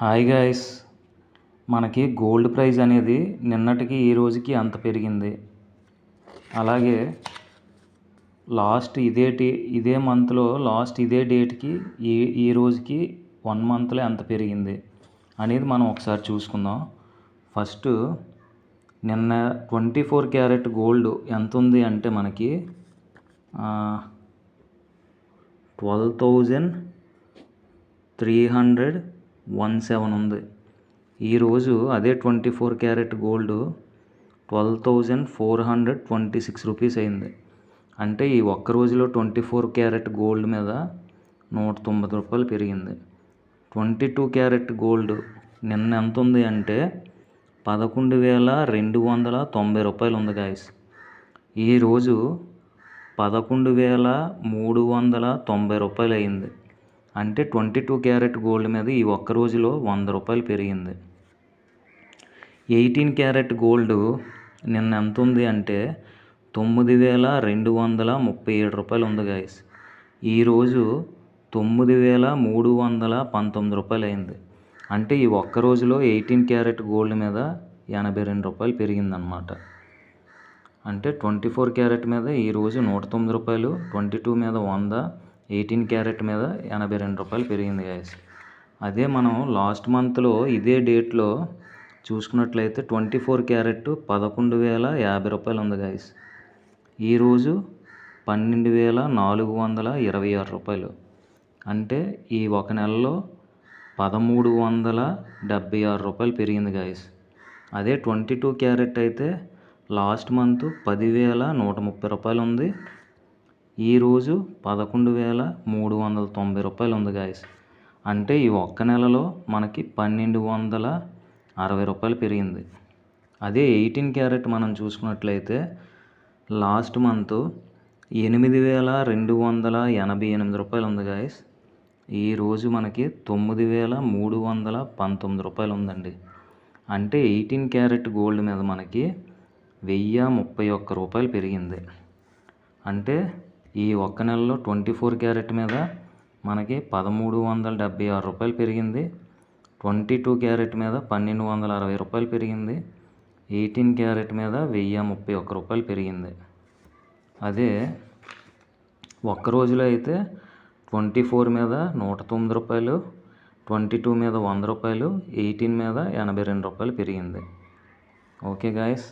Hi guys, మనకి gold price అనేది నిన్నటికి ఈ రోజుకి అంత పెరిగింది. అలాగే ఇదే మంత్లో ఇదే డేట్కి ఈ రోజుకి 1 మంత్లో ఎంత పెరిగింది అనేది మనం ఒకసారి చూసుకుందాం. ఫస్ట్ నిన్న 24 క్యారెట్ గోల్డ్ ఎంత ఉంది అంటే మనకి 12,317 ఉంది. ఈరోజు అదే 24 క్యారెట్ గోల్డ్ 12,426 రూపీస్ అయింది. అంటే ఈ ఒక్క రోజులో 24 క్యారెట్ గోల్డ్ మీద 190 రూపాయలు పెరిగింది. 22 క్యారెట్ గోల్డ్ నిన్న ఎంత ఉంది అంటే 11,290 రూపాయలు ఉంది గాయస్. ఈరోజు 11,390 రూపాయలు అయింది. అంటే 22 క్యారెట్ గోల్డ్ మీద ఈ ఒక్క రోజులో 100 రూపాయలు పెరిగింది. 18 క్యారెట్ గోల్డ్ నిన్న ఎంత ఉంది అంటే 9,237 రూపాయలు ఉంది గాయస్. ఈరోజు 9,319 రూపాయలు అయింది. అంటే ఈ ఒక్క రోజులో 18 క్యారెట్ గోల్డ్ మీద 82 రూపాయలు పెరిగిందనమాట. అంటే 24 క్యారెట్ మీద ఈరోజు 109 రూపాయలు, 22 మీద 100, 18 క్యారెట్ మీద 82 రూపాయలు పెరిగింది గాయస్. అదే మనం లాస్ట్ మంత్లో ఇదే డేట్లో చూసుకున్నట్లయితే 24 క్యారెట్ 11,050 రూపాయలు ఉంది గాయస్. ఈరోజు 12,426 రూపాయలు. అంటే ఈ ఒక నెలలో 1,376 రూపాయలు పెరిగింది గాయస్. అదే 22 క్యారెట్ అయితే లాస్ట్ మంత్ 10,130 రూపాయలు ఉంది. ఈరోజు 11,390 రూపాయలు ఉంది గాయస్. అంటే ఈ ఒక్క నెలలో మనకి 1,260 రూపాయలు పెరిగింది. అదే 18 క్యారెట్ మనం చూసుకున్నట్లయితే లాస్ట్ మంత్ 8,288 రూపాయలు ఉంది గాయస్. ఈరోజు మనకి 9,319 రూపాయలు ఉందండి. అంటే 18 క్యారెట్ గోల్డ్ మీద మనకి 1,031 రూపాయలు పెరిగింది. అంటే ఈ ఒక్క నెలలో 24 క్యారెట్ మీద మనకి 1,376 రూపాయలు పెరిగింది. 22 క్యారెట్ మీద 1,260 రూపాయలు పెరిగింది. 18 క్యారెట్ మీద 1,031 రూపాయలు పెరిగింది. అదే ఒక్క రోజులో అయితే 24 మీద 109 రూపాయలు, 22 మీద 100 రూపాయలు, 18 మీద 82 రూపాయలు పెరిగింది. Okay guys.